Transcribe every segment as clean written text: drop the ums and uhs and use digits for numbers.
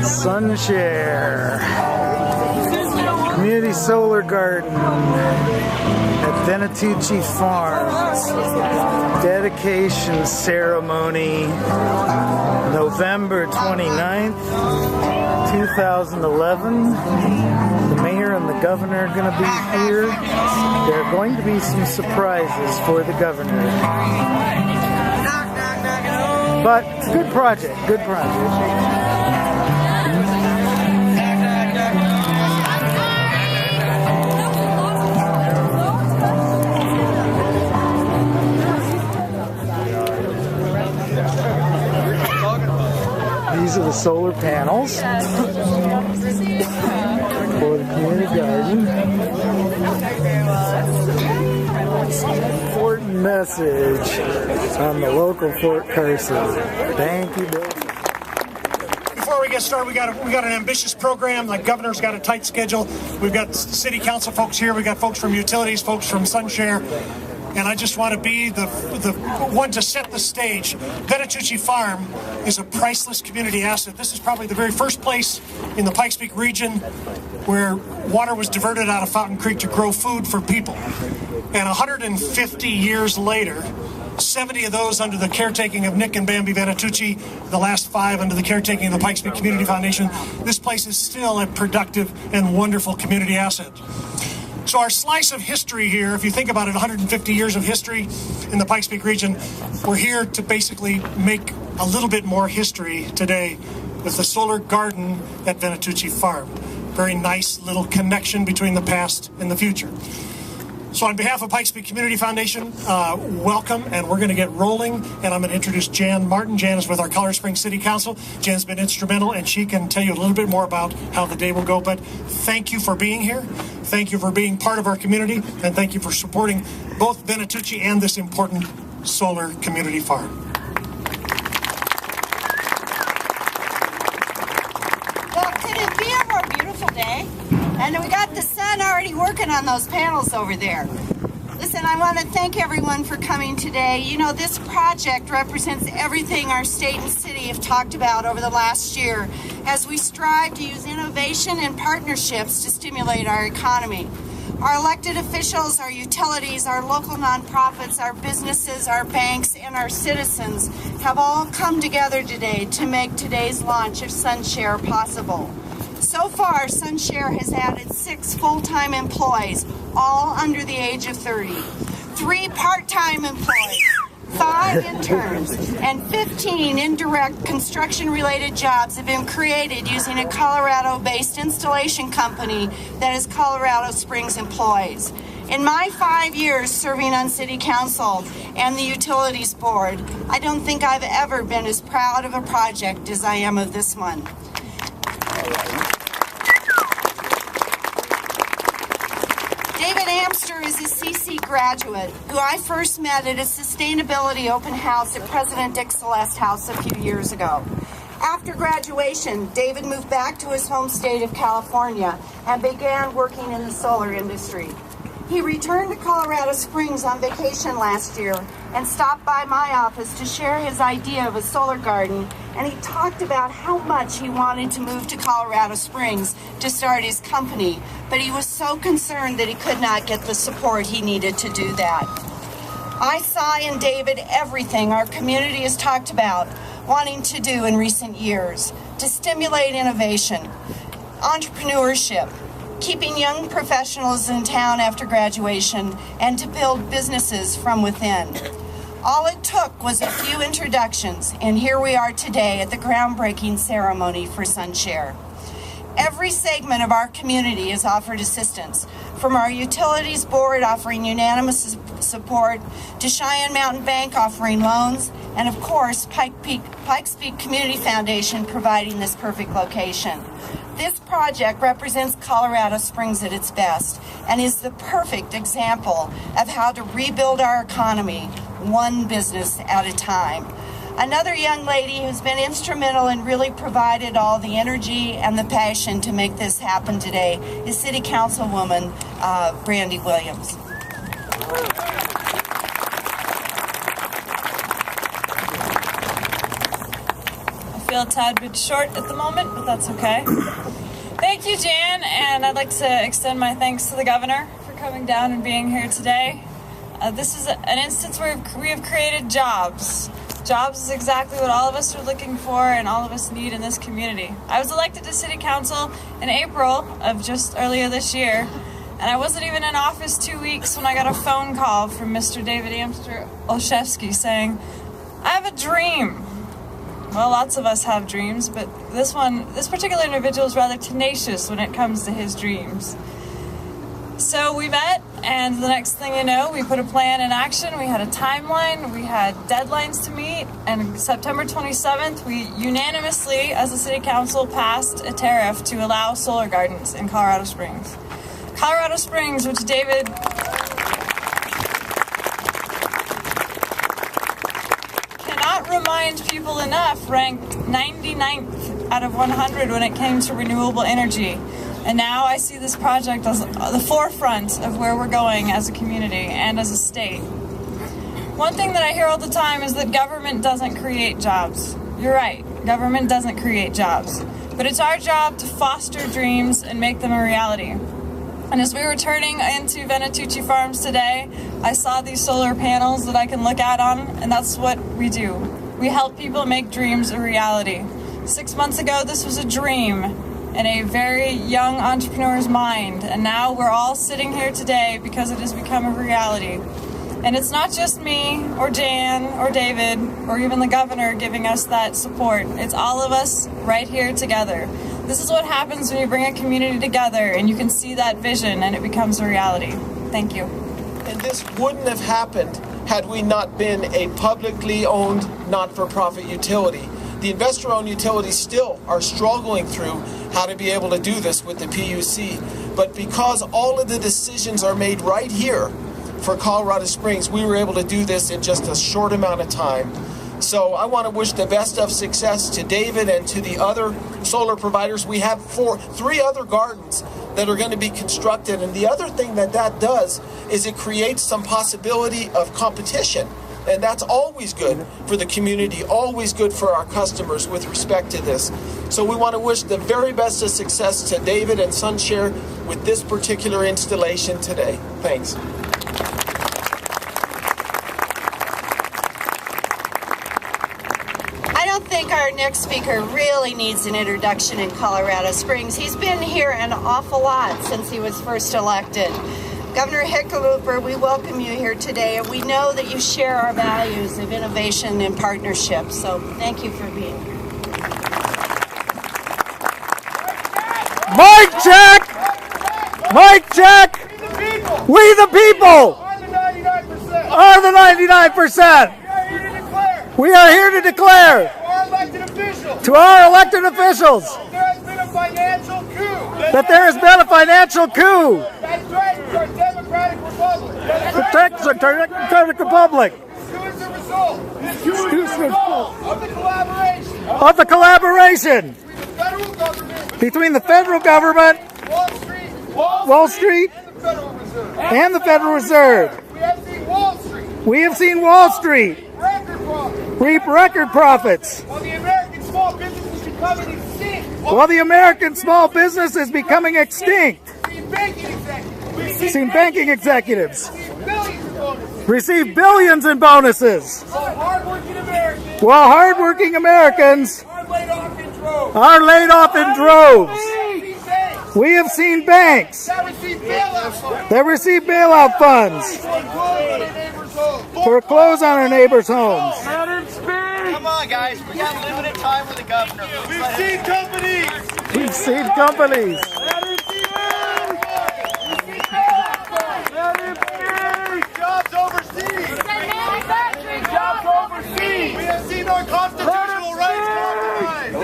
SunShare Community Solar Garden at Venetucci Farms. Dedication ceremony November 29th, 2011. The mayor and the governor are going to be here. There are going to be some surprises for the governor. But it's a good project, good project. These are the solar panels for the community garden. Important message on the local Fort Carson. Thank you, Bill. Before we get started, we got an ambitious program. The governor's got a tight schedule. We've got city council folks here. We've got folks from utilities, folks from SunShare. And I just want to be the one to set the stage. Venetucci Farm is a priceless community asset. This is probably the very first place in the Pikes Peak region where water was diverted out of Fountain Creek to grow food for people. And 150 years later, 70 of those under the caretaking of Nick and Bambi Venetucci, the last 5 under the caretaking of the Pikes Peak Community Foundation, this place is still a productive and wonderful community asset. So our slice of history here, if you think about it, 150 years of history in the Pikes Peak region, we're here to basically make a little bit more history today with the solar garden at Venetucci Farm. Very nice little connection between the past and the future. So on behalf of Pikes Peak Community Foundation, welcome, and we're going to get rolling, and I'm going to introduce Jan Martin. Jan is with our Colorado Springs City Council. Jan's been instrumental, and she can tell you a little bit more about how the day will go, but thank you for being here. Thank you for being part of our community, and thank you for supporting both Venetucci and this important solar community farm. Well, could it be a more beautiful day? And we got the sun already working on those panels over there. Listen, I want to thank everyone for coming today. You know, this project represents everything our state and city have talked about over the last year as we strive to use innovation and partnerships to stimulate our economy. Our elected officials, our utilities, our local nonprofits, our businesses, our banks, and our citizens have all come together today to make today's launch of SunShare possible. So far, SunShare has added 6 full-time employees, all under the age of 30, 3 part-time employees, 5 interns, and 15 indirect construction-related jobs have been created using a Colorado-based installation company that is Colorado Springs employees. In my 5 years serving on City Council and the Utilities Board, I don't think I've ever been as proud of a project as I am of this one. David Amster is a CC graduate who I first met at a sustainability open house at President Dick Celeste House a few years ago. After graduation, David moved back to his home state of California and began working in the solar industry. He returned to Colorado Springs on vacation last year and stopped by my office to share his idea of a solar garden, and he talked about how much he wanted to move to Colorado Springs to start his company, but he was so concerned that he could not get the support he needed to do that. I saw in David everything our community has talked about wanting to do in recent years to stimulate innovation, entrepreneurship, keeping young professionals in town after graduation, and to build businesses from within. All it took was a few introductions, and here we are today at the groundbreaking ceremony for SunShare. Every segment of our community has offered assistance, from our Utilities Board offering unanimous support, to Cheyenne Mountain Bank offering loans, and of course, Pikes Peak Community Foundation providing this perfect location. This project represents Colorado Springs at its best and is the perfect example of how to rebuild our economy one business at a time. Another young lady who's been instrumental and really provided all the energy and the passion to make this happen today is City Councilwoman Brandy Williams. I feel a tad bit short at the moment, but that's okay. Thank you, Jan, and I'd like to extend my thanks to the governor for coming down and being here today. This is an instance where we have created jobs. Jobs is exactly what all of us are looking for and all of us need in this community. I was elected to City Council in April of just earlier this year, and I wasn't even in office 2 weeks when I got a phone call from Mr. David Amster Olszewski saying, I have a dream. Well, lots of us have dreams, but this particular individual is rather tenacious when it comes to his dreams. So we met, and the next thing you know, we put a plan in action. We had a timeline, we had deadlines to meet, and September 27th, we unanimously, as a city council, passed a tariff to allow solar gardens in Colorado Springs. Colorado Springs, which David cannot remind people enough, ranked 99th out of 100 when it came to renewable energy. And now I see this project as the forefront of where we're going as a community and as a state. One thing that I hear all the time is that government doesn't create jobs. You're right, government doesn't create jobs. But it's our job to foster dreams and make them a reality. And as we were turning into Venetucci Farms today, I saw these solar panels that I can look at on, and that's what we do. We help people make dreams a reality. 6 months ago, this was a dream in a very young entrepreneur's mind, and now we're all sitting here today because it has become a reality. And it's not just me or Jan or David or even the governor giving us that support. It's all of us right here together. This is what happens when you bring a community together and you can see that vision and it becomes a reality. Thank you. And this wouldn't have happened had we not been a publicly owned, not-for-profit utility. The investor-owned utilities still are struggling through how to be able to do this with the PUC. But because all of the decisions are made right here for Colorado Springs, we were able to do this in just a short amount of time. So I want to wish the best of success to David and to the other solar providers. We have three other gardens that are going to be constructed. And the other thing that does is it creates some possibility of competition. And that's always good for the community, always good for our customers with respect to this. So we want to wish the very best of success to David and SunShare with this particular installation today. Thanks. I don't think our next speaker really needs an introduction in Colorado Springs. He's been here an awful lot since he was first elected. Governor Hickenlooper, we welcome you here today, and we know that you share our values of innovation and partnership, so thank you for being here. Mic check! Mic check! We the people are the 99%. We are here to declare to our elected officials that there has been a financial coup that threatens our democratic republic. Of the collaboration between the federal government, Wall Street, and the Federal Reserve. We have seen Wall Street reap record profits while the American small business is becoming extinct. We've seen banking executives receive billions in bonuses while hardworking Americans are laid off in droves. We have seen banks that receive bailout funds foreclose on our neighbors' homes. Come on, guys. We got limited time with the governor. We've seen companies. We've seen companies. Jobs overseas. Jobs overseas. We have seen our constitutional rights compromised.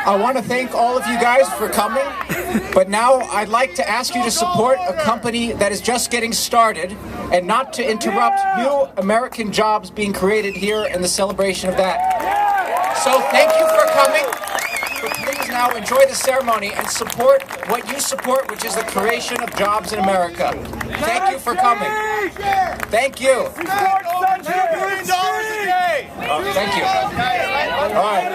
I want to thank all of you guys for coming, but now I'd like to ask you to support a company that is just getting started and not to interrupt new American jobs being created here and the celebration of that. So thank you for coming, but please now enjoy the ceremony and support what you support, which is the creation of jobs in America. Thank you for coming. Thank you. $2 billion a day. Thank you. All right.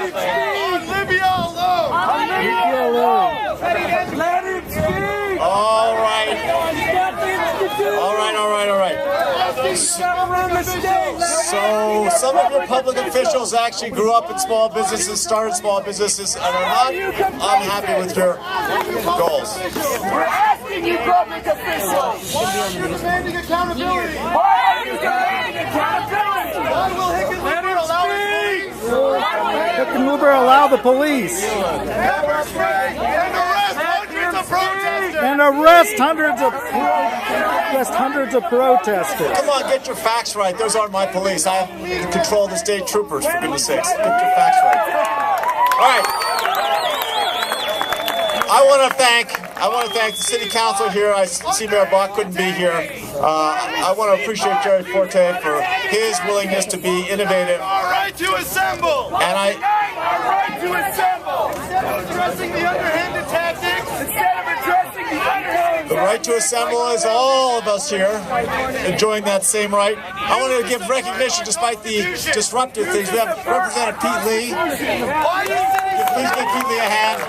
So some of your public officials actually grew up in small businesses, started small businesses, and are not unhappy with your goals. We're asking you, public officials. Why are you demanding accountability? Why are you demanding accountability? Why will Hickenlooper allow the police? Hickenlooper allow the police. Pepper spray and arrest hundreds of protesters. And arrest hundreds of protesters. Come on, get your facts right. Those aren't my police. I have to control the state troopers, for goodness sakes. Get your facts right. All right. I want to thank the city council here. I see Mayor Bach couldn't be here. I want to appreciate Jerry Forte for his willingness to be innovative. Our right to assemble. And our right to assemble. Instead of addressing the underhanded tactics. The right to assemble is all of us here enjoying that same right. I want to give recognition despite the disruptive things. We have Representative Pete Lee. Please give Pete Lee a hand.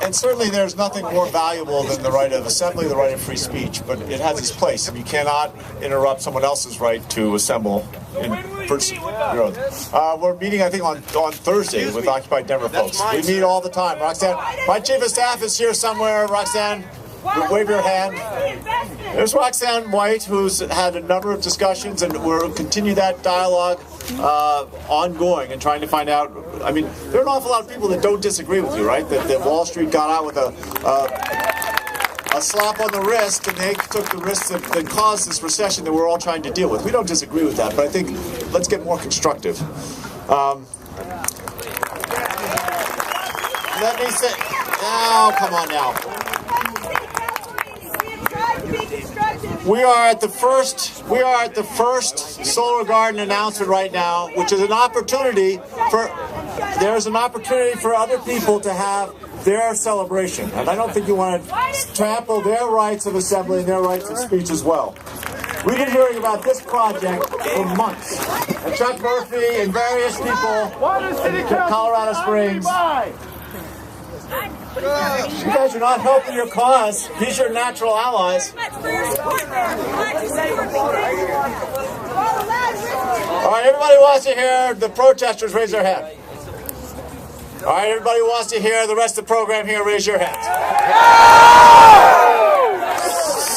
And certainly there's nothing more valuable than the right of assembly, the right of free speech, but it has its place, and you cannot interrupt someone else's right to assemble in person. We're meeting, I think, on Thursday with Occupy Denver folks. We meet all the time. Roxanne, my chief of staff is here somewhere. Roxanne, wave your hand. There's Roxanne White, who's had a number of discussions, and we'll continue that dialogue ongoing and trying to find out. I mean, there are an awful lot of people that don't disagree with you, right? That Wall Street got out with a slap on the wrist, and they took the risks that caused this recession that we're all trying to deal with. We don't disagree with that, but I think let's get more constructive. Let me say, oh, come on now. We are at the first Solar Garden announcement right now, which is an opportunity for other people to have their celebration. And I don't think you want to trample their rights of assembly and their rights of speech as well. We've been hearing about this project for months. And Chuck Murphy and various people in Colorado Springs. You guys are not helping your cause. These are natural allies. All right, everybody wants to hear the protesters raise their hand. All right, everybody wants to hear the rest of the program here. Raise your hands.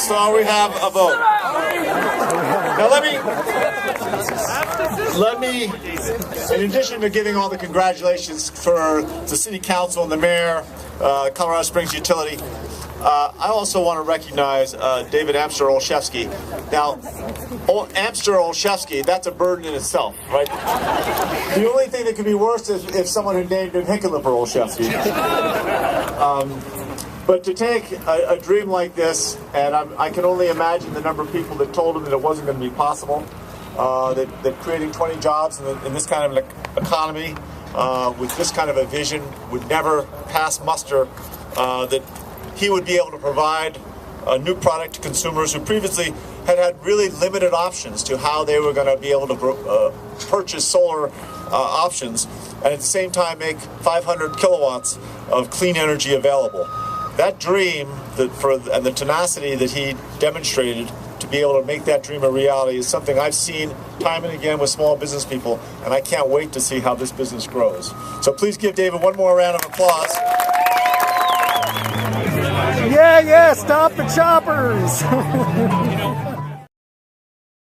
So we have a vote. Now let me, in addition to giving all the congratulations for the city council and the mayor, Colorado Springs Utility, I also want to recognize David Amster-Olszewski. Now, Amster-Olszewski, that's a burden in itself, right? The only thing that could be worse is if someone had named him Hickenlooper-Olszewski. But to take a dream like this, and I can only imagine the number of people that told him that it wasn't going to be possible, that creating 20 jobs in this kind of an economy with this kind of a vision would never pass muster, that he would be able to provide a new product to consumers who previously had really limited options to how they were going to be able to purchase solar options, and at the same time make 500 kilowatts of clean energy available. That dream and the tenacity that he demonstrated to be able to make that dream a reality is something I've seen time and again with small business people, and I can't wait to see how this business grows. So please give David one more round of applause. Yeah, stop the choppers.